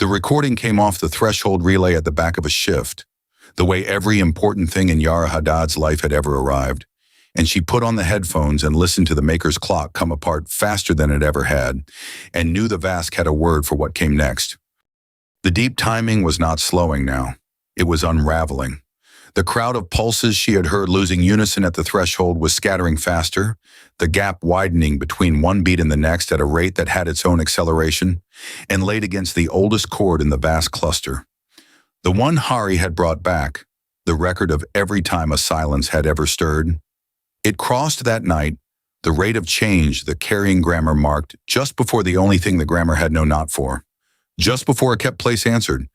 The recording came off the threshold relay at the back of a shift, the way every important thing in Yara Haddad's life had ever arrived, and she put on the headphones and listened to the Maker's clock come apart faster than it ever had, and knew the Vask had a word for what came next. The deep timing was not slowing now. It was unraveling. The crowd of pulses she had heard losing unison at the threshold was scattering faster, the gap widening between one beat and the next at a rate that had its own acceleration, and laid against the oldest chord in the vast cluster. The one Hari had brought back, the record of every time a silence had ever stirred. It crossed that night, the rate of change the carrying grammar marked just before the only thing the grammar had no not for, just before a kept place answered.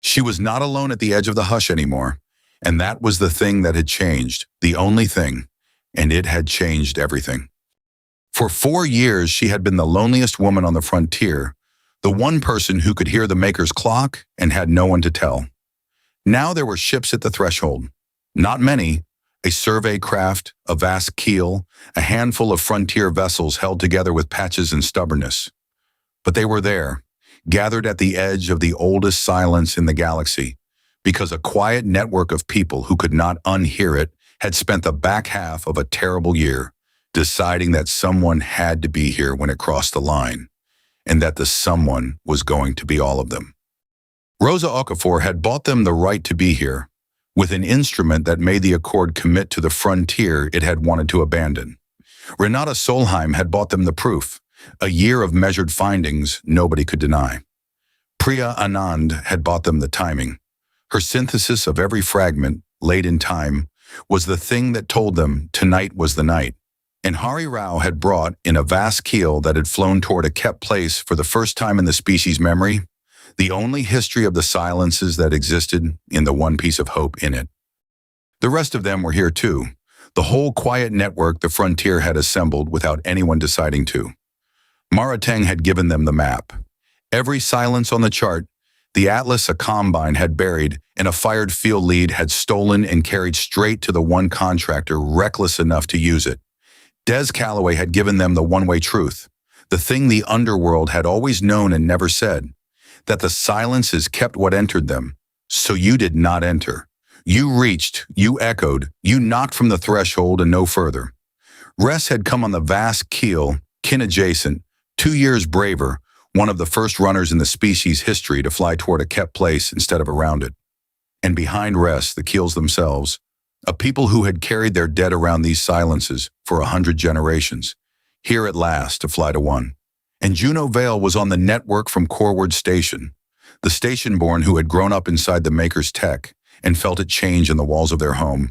She was not alone at the edge of the hush anymore, and that was the thing that had changed, the only thing, and it had changed everything. For 4 years, she had been the loneliest woman on the frontier, the one person who could hear the Maker's clock and had no one to tell. Now there were ships at the threshold. Not many, a survey craft, a vast keel, a handful of frontier vessels held together with patches and stubbornness. But they were there, gathered at the edge of the oldest silence in the galaxy, because a quiet network of people who could not unhear it had spent the back half of a terrible year deciding that someone had to be here when it crossed the line, and that the someone was going to be all of them. Rosa Okafor had bought them the right to be here, with an instrument that made the Accord commit to the frontier it had wanted to abandon. Renata Solheim had bought them the proof, a year of measured findings nobody could deny. Priya Anand had bought them the timing. Her synthesis of every fragment, laid in time, was the thing that told them tonight was the night. And Hari Rao had brought, in a vast keel that had flown toward a kept place for the first time in the species' memory, the only history of the silences that existed in the one piece of hope in it. The rest of them were here too, the whole quiet network the frontier had assembled without anyone deciding to. Marateng had given them the map. Every silence on the chart, the atlas a combine had buried and a fired field lead had stolen and carried straight to the one contractor reckless enough to use it. Des Calloway had given them the one-way truth, the thing the underworld had always known and never said, that the silences kept what entered them, so you did not enter. You reached, you echoed, you knocked from the threshold and no further. Ress had come on the vast keel, kin adjacent, 2 years braver, one of the first runners in the species' history to fly toward a kept place instead of around it. And behind Ress, the keels themselves, a people who had carried their dead around these silences for 100 generations, here at last to fly to one. And Juno Vale was on the network from Corward Station, the station-born who had grown up inside the Maker's tech and felt it change in the walls of their home.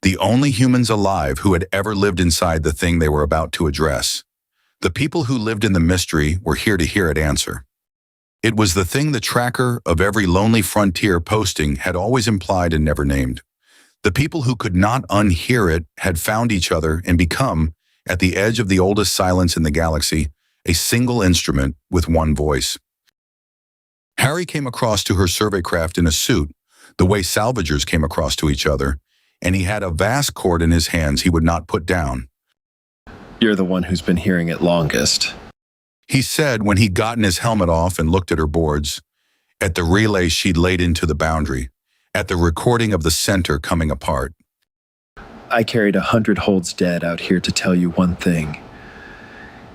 The only humans alive who had ever lived inside the thing they were about to address. The people who lived in the mystery were here to hear it answer. It was the thing the tracker of every lonely frontier posting had always implied and never named. The people who could not unhear it had found each other and become, at the edge of the oldest silence in the galaxy, a single instrument with one voice. Harry came across to her survey craft in a suit, the way salvagers came across to each other, and he had a vast cord in his hands he would not put down. You're the one who's been hearing it longest, he said when he'd gotten his helmet off and looked at her boards, at the relay she'd laid into the boundary, at the recording of the center coming apart. I carried 100 holds dead out here to tell you one thing.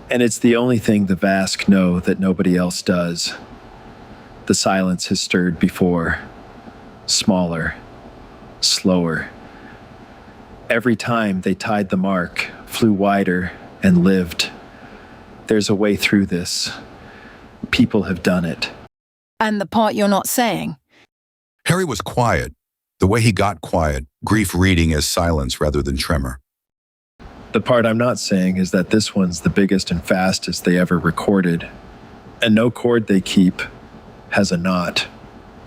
And it's the only thing the Vask know that nobody else does. The silence has stirred before. Smaller. Slower. Every time they tied the mark, flew wider, and lived. There's a way through this. People have done it. And the part you're not saying? Harry was quiet, the way he got quiet, grief reading as silence rather than tremor. The part I'm not saying is that this one's the biggest and fastest they ever recorded. And no chord they keep has a knot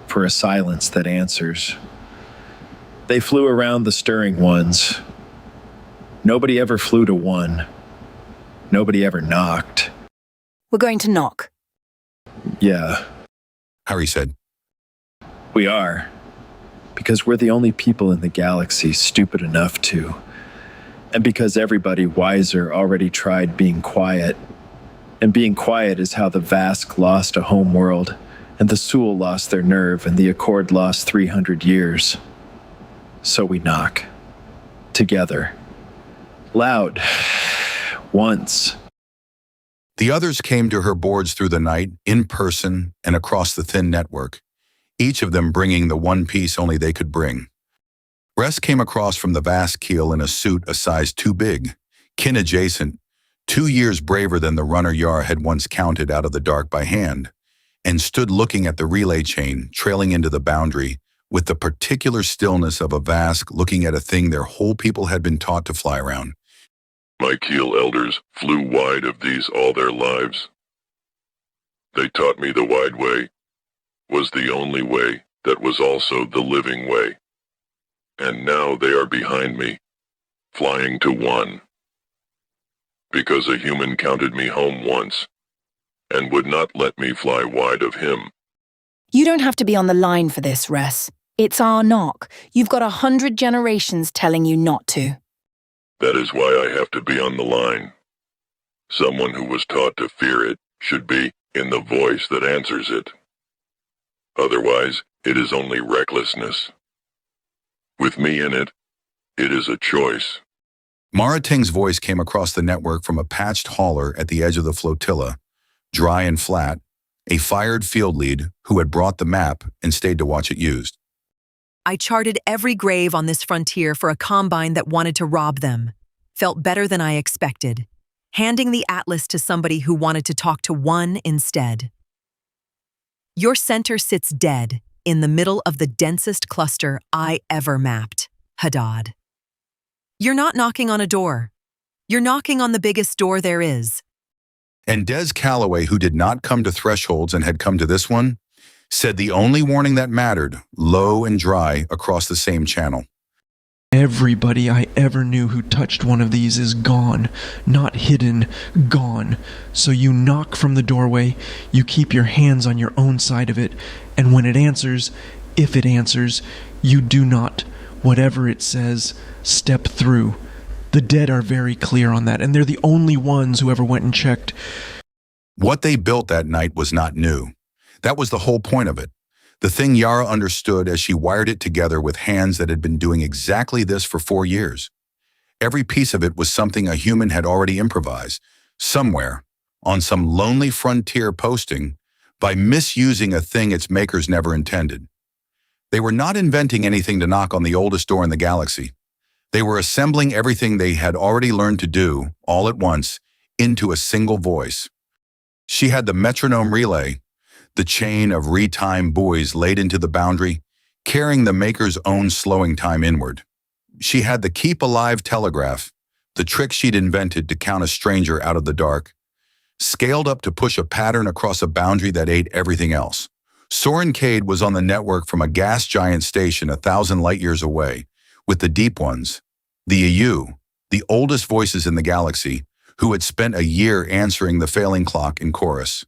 for a silence that answers. They flew around the stirring ones. Nobody ever flew to one. Nobody ever knocked. We're going to knock. Yeah, Harry said. we are. Because we're the only people in the galaxy stupid enough to. And because everybody wiser already tried being quiet. And being quiet is how the Vask lost a home world, and the Sul lost their nerve, and the Accord lost 300 years. So we knock. Together. Loud. Once. The others came to her boards through the night, in person and across the thin network, each of them bringing the one piece only they could bring. Ress came across from the Vask keel in a suit a size too big, kin adjacent, 2 years braver than the runner Yara had once counted out of the dark by hand, and stood looking at the relay chain trailing into the boundary with the particular stillness of a Vask looking at a thing their whole people had been taught to fly around. My keel elders flew wide of these all their lives. They taught me the wide way was the only way that was also the living way. And now they are behind me, flying to one. Because a human counted me home once, and would not let me fly wide of him. You don't have to be on the line for this, Ress. It's our knock. You've got 100 generations telling you not to. That is why I have to be on the line. Someone who was taught to fear it should be in the voice that answers it. Otherwise, it is only recklessness. With me in it, it is a choice. Marating's voice came across the network from a patched hauler at the edge of the flotilla, dry and flat, a fired field lead who had brought the map and stayed to watch it used. I charted every grave on this frontier for a combine that wanted to rob them. Felt better than I expected. Handing the atlas to somebody who wanted to talk to one instead. Your center sits dead in the middle of the densest cluster I ever mapped, Haddad. You're not knocking on a door. You're knocking on the biggest door there is. And Des Calloway, who did not come to thresholds and had come to this one, said the only warning that mattered, low and dry, across the same channel. Everybody I ever knew who touched one of these is gone, not hidden, gone. So you knock from the doorway, you keep your hands on your own side of it, and when it answers, if it answers, you do not, whatever it says, step through. The dead are very clear on that, and they're the only ones who ever went and checked. What they built that night was not new. That was the whole point of it. The thing Yara understood as she wired it together with hands that had been doing exactly this for 4 years. Every piece of it was something a human had already improvised, somewhere, on some lonely frontier posting, by misusing a thing its makers never intended. They were not inventing anything to knock on the oldest door in the galaxy. They were assembling everything they had already learned to do, all at once, into a single voice. She had the metronome relay, the chain of retime buoys laid into the boundary, carrying the maker's own slowing time inward. She had the keep alive telegraph, the trick she'd invented to count a stranger out of the dark, scaled up to push a pattern across a boundary that ate everything else. Soren Cade was on the network from a gas giant station 1,000 light years away, with the deep ones, the EU, the oldest voices in the galaxy, who had spent a year answering the failing clock in chorus.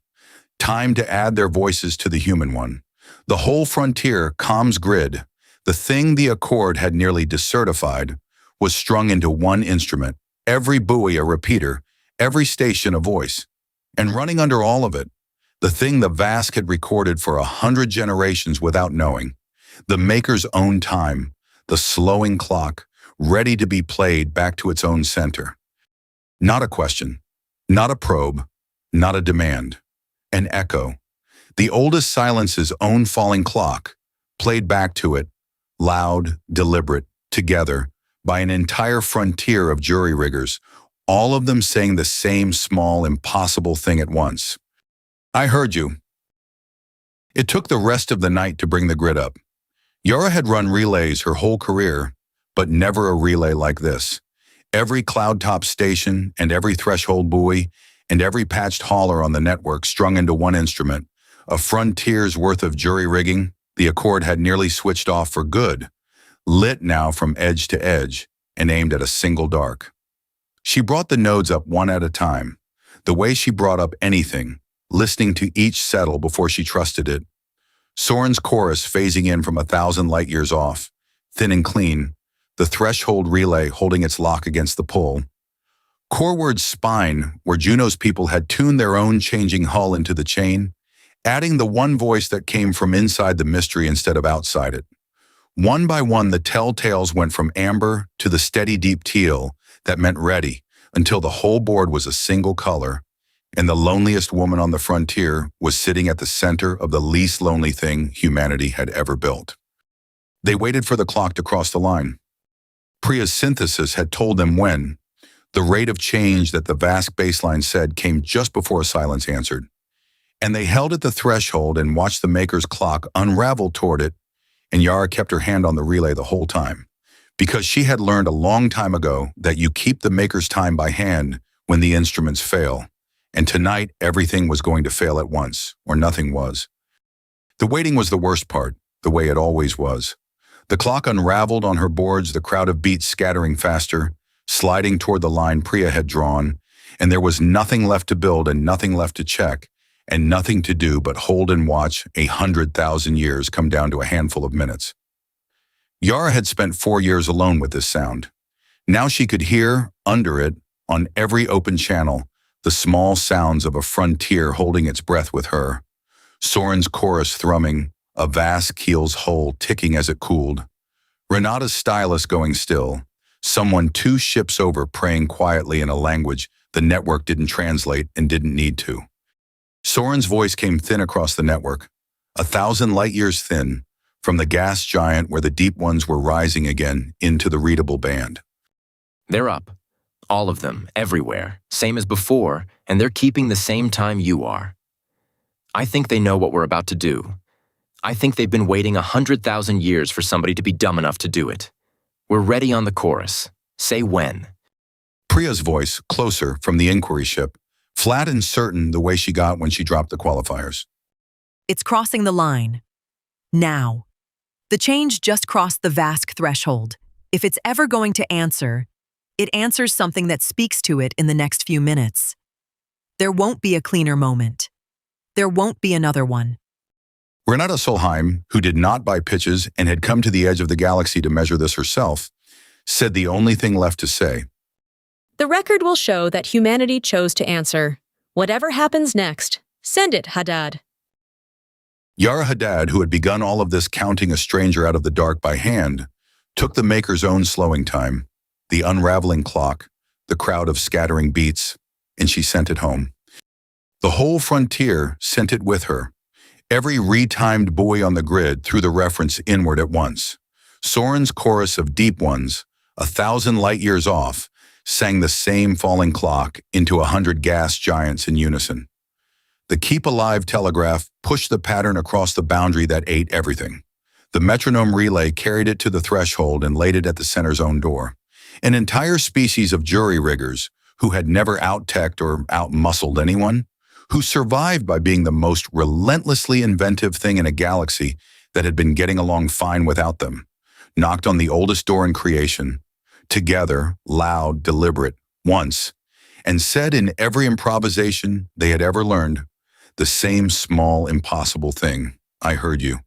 Time to add their voices to the human one. The whole frontier comms grid, the thing the Accord had nearly decertified, was strung into one instrument, every buoy a repeater, every station a voice. And running under all of it, the thing the Vask had recorded for 100 generations without knowing, the maker's own time, the slowing clock, ready to be played back to its own center. Not a question, not a probe, not a demand. An echo, the oldest silence's own falling clock, played back to it, loud, deliberate, together, by an entire frontier of jury riggers, all of them saying the same small, impossible thing at once. I heard you. It took the rest of the night to bring the grid up. Yara had run relays her whole career, but never a relay like this. Every cloud-top station and every threshold buoy and every patched hauler on the network strung into one instrument, a frontier's worth of jury rigging, the Accord had nearly switched off for good, lit now from edge to edge and aimed at a single dark. She brought the nodes up one at a time, the way she brought up anything, listening to each settle before she trusted it. Soren's chorus phasing in from 1,000 light years off, thin and clean, the threshold relay holding its lock against the pull. Coreward's spine, where Juno's people had tuned their own changing hull into the chain, adding the one voice that came from inside the mystery instead of outside it. One by one, the telltales went from amber to the steady deep teal that meant ready, until the whole board was a single color, and the loneliest woman on the frontier was sitting at the center of the least lonely thing humanity had ever built. They waited for the clock to cross the line. Priya's synthesis had told them when. The rate of change that the Vask baseline said came just before silence answered. And they held at the threshold and watched the maker's clock unravel toward it, and Yara kept her hand on the relay the whole time, because she had learned a long time ago that you keep the maker's time by hand when the instruments fail, and tonight everything was going to fail at once, or nothing was. The waiting was the worst part, the way it always was. The clock unraveled on her boards, the crowd of beats scattering faster, sliding toward the line Priya had drawn, and there was nothing left to build and nothing left to check, and nothing to do but hold and watch 100,000 years come down to a handful of minutes. Yara had spent 4 years alone with this sound. Now she could hear, under it, on every open channel, the small sounds of a frontier holding its breath with her. Soren's chorus thrumming, a vast keel's hull ticking as it cooled. Renata's stylus going still, someone 2 ships over praying quietly in a language the network didn't translate and didn't need to. Soren's voice came thin across the network, 1,000 light years thin, from the gas giant where the deep ones were rising again into the readable band. They're up. All of them, everywhere, same as before, and they're keeping the same time you are. I think they know what we're about to do. I think they've been waiting 100,000 years for somebody to be dumb enough to do it. We're ready on the chorus. Say when. Priya's voice, closer from the inquiry ship, flat and certain the way she got when she dropped the qualifiers. It's crossing the line. Now. The change just crossed the Vask threshold. If it's ever going to answer, it answers something that speaks to it in the next few minutes. There won't be a cleaner moment. There won't be another one. Renata Solheim, who did not buy pitches and had come to the edge of the galaxy to measure this herself, said the only thing left to say. The record will show that humanity chose to answer. Whatever happens next, send it, Haddad. Yara Haddad, who had begun all of this counting a stranger out of the dark by hand, took the maker's own slowing time, the unraveling clock, the crowd of scattering beats, and she sent it home. The whole frontier sent it with her. Every retimed buoy on the grid threw the reference inward at once. Soren's chorus of deep ones, 1,000 light years off, sang the same falling clock into 100 gas giants in unison. The Keep Alive telegraph pushed the pattern across the boundary that ate everything. The metronome relay carried it to the threshold and laid it at the center's own door. An entire species of jury riggers who had never out-teched or out-muscled anyone, who survived by being the most relentlessly inventive thing in a galaxy that had been getting along fine without them, knocked on the oldest door in creation, together, loud, deliberate, once, and said in every improvisation they had ever learned, the same small, impossible thing, I heard you.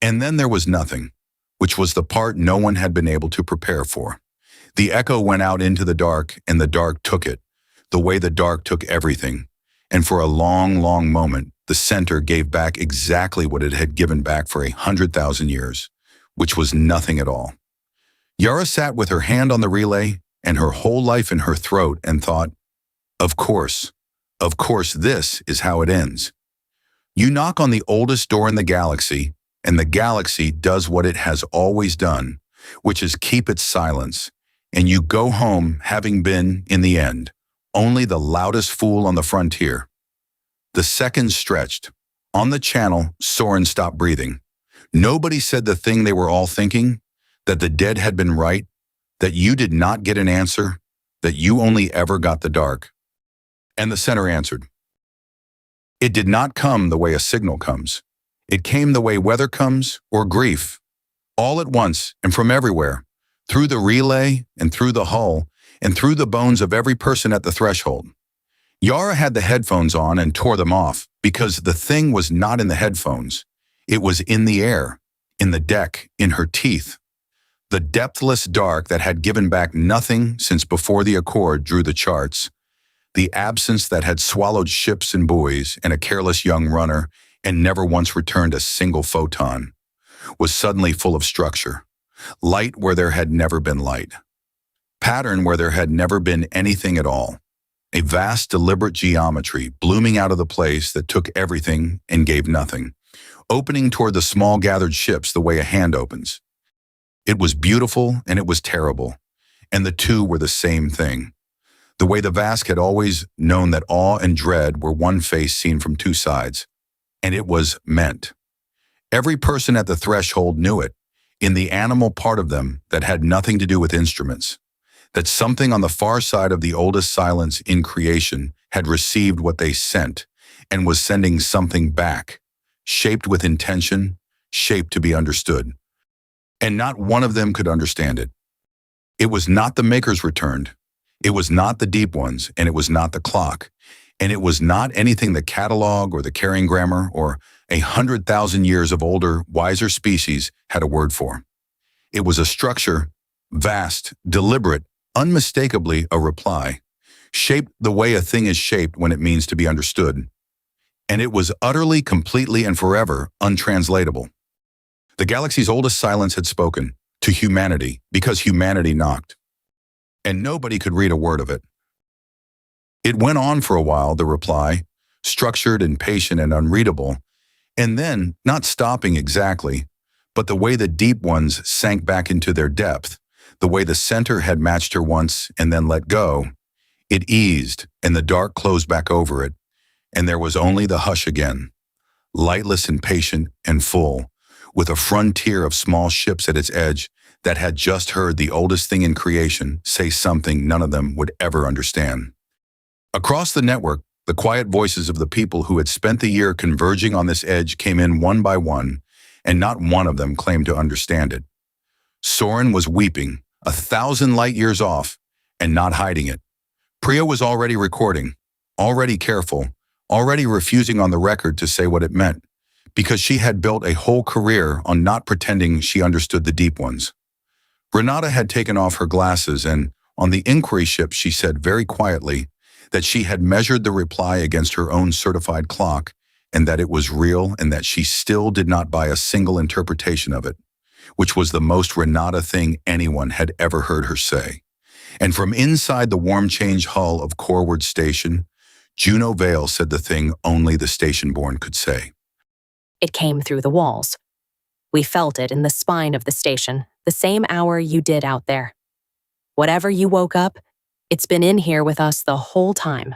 And then there was nothing, which was the part no one had been able to prepare for. The echo went out into the dark, and the dark took it, the way the dark took everything. And for a long, long moment, the center gave back exactly what it had given back for 100,000 years, which was nothing at all. Yara sat with her hand on the relay and her whole life in her throat and thought, of course this is how it ends. You knock on the oldest door in the galaxy, and the galaxy does what it has always done, which is keep its silence, and you go home having been, in the end, only the loudest fool on the frontier. The seconds stretched. On the channel, Soren stopped breathing. Nobody said the thing they were all thinking, that the dead had been right, that you did not get an answer, that you only ever got the dark. And the center answered. It did not come the way a signal comes. It came the way weather comes or grief, all at once and from everywhere, through the relay and through the hull and through the bones of every person at the threshold. Yara had the headphones on and tore them off because the thing was not in the headphones. It was in the air, in the deck, in her teeth. The depthless dark that had given back nothing since before the Accord drew the charts, the absence that had swallowed ships and buoys and a careless young runner and never once returned a single photon, was suddenly full of structure, light where there had never been light, pattern where there had never been anything at all, a vast deliberate geometry blooming out of the place that took everything and gave nothing, opening toward the small gathered ships the way a hand opens. It was beautiful and it was terrible, and the two were the same thing. The way the Vask had always known that awe and dread were one face seen from two sides, and it was meant. Every person at the threshold knew it, in the animal part of them that had nothing to do with instruments, that something on the far side of the oldest silence in creation had received what they sent and was sending something back, shaped with intention, shaped to be understood. And not one of them could understand it. It was not the makers returned. It was not the deep ones, and it was not the clock, and it was not anything the catalog or the carrying grammar or 100,000 years of older, wiser species had a word for. It was a structure, vast, deliberate, unmistakably a reply, shaped the way a thing is shaped when it means to be understood. And it was utterly, completely, and forever untranslatable. The galaxy's oldest silence had spoken to humanity because humanity knocked. And nobody could read a word of it. It went on for a while, the reply, structured and patient and unreadable, and then, not stopping exactly, but the way the deep ones sank back into their depth, the way the center had matched her once and then let go, it eased and the dark closed back over it, and there was only the hush again, lightless and patient and full, with a frontier of small ships at its edge that had just heard the oldest thing in creation say something none of them would ever understand. Across the network, the quiet voices of the people who had spent the year converging on this edge came in one by one, and not one of them claimed to understand it. Soren was weeping, 1,000 light years off, and not hiding it. Priya was already recording, already careful, already refusing on the record to say what it meant, because she had built a whole career on not pretending she understood the deep ones. Renata had taken off her glasses, and on the inquiry ship she said very quietly that she had measured the reply against her own certified clock, and that it was real, and that she still did not buy a single interpretation of it, which was the most Renata thing anyone had ever heard her say. And from inside the warm change hull of Corward Station, Juno Vale said the thing only the station-born could say. It came through the walls. We felt it in the spine of the station, the same hour you did out there. Whatever you woke up, it's been in here with us the whole time.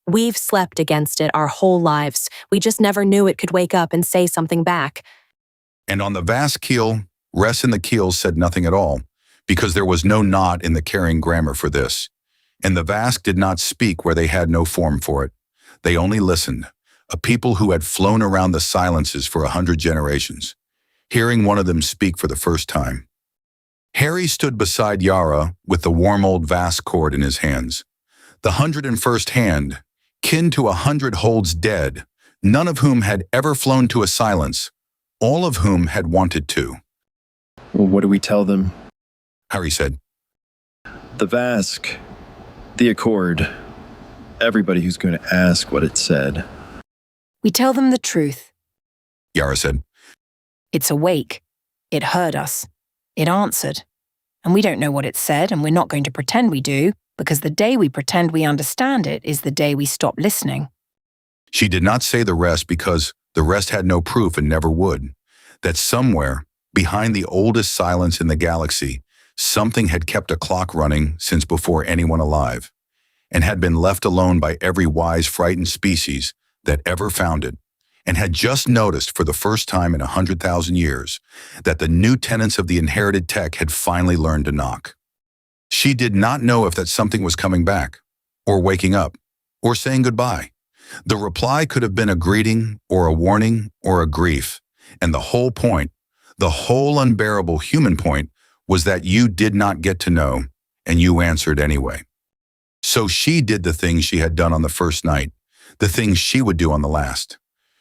We've slept against it our whole lives. We just never knew it could wake up and say something back. And on the Vask keel, Ress in the keel said nothing at all, because there was no knot in the carrying grammar for this. And the Vask did not speak where they had no form for it. They only listened, a people who had flown around the silences for 100 generations, hearing one of them speak for the first time. Harry stood beside Yara with the warm old Vask cord in his hands. The 101st hand, kin to 100 holds dead, none of whom had ever flown to a silence, all of whom had wanted to. Well, what do we tell them? Harry said. The Vask, the Accord, everybody who's going to ask what it said. We tell them the truth. Yara said. It's awake. It heard us. It answered. And we don't know what it said, and we're not going to pretend we do, because the day we pretend we understand it is the day we stop listening. She did not say the rest because the rest had no proof and never would, that somewhere, behind the oldest silence in the galaxy, something had kept a clock running since before anyone alive, and had been left alone by every wise, frightened species that ever found it, and had just noticed for the first time in 100,000 years that the new tenants of the inherited tech had finally learned to knock. She did not know if that something was coming back, or waking up, or saying goodbye. The reply could have been a greeting, or a warning, or a grief, and the whole point, the whole unbearable human point, was that you did not get to know, and you answered anyway. So she did the things she had done on the first night, the things she would do on the last.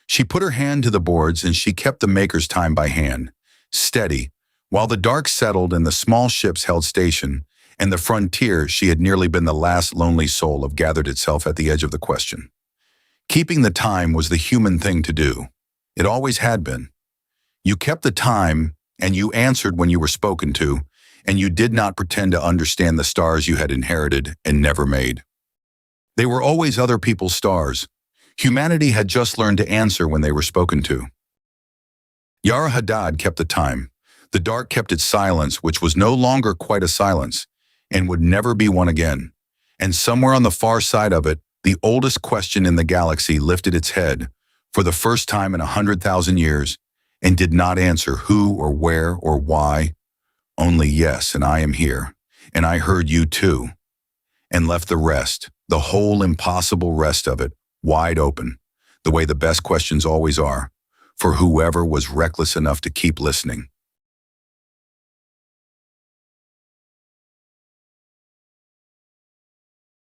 She put her hand to the boards and she kept the maker's time by hand, steady, While the dark settled and the small ships held station, and the frontier, she had nearly been the last lonely soul of gathered itself at the edge of the question. Keeping the time was the human thing to do. It always had been. You kept the time, and you answered when you were spoken to, and you did not pretend to understand the stars you had inherited and never made. They were always other people's stars. Humanity had just learned to answer when they were spoken to. Yara Hadad kept the time. The dark kept its silence, which was no longer quite a silence, and would never be one again. And somewhere on the far side of it, the oldest question in the galaxy lifted its head, for the first time in 100,000 years, and did not answer who or where or why, only yes, and I am here, and I heard you too, and left the rest, the whole impossible rest of it, wide open, the way the best questions always are, for whoever was reckless enough to keep listening.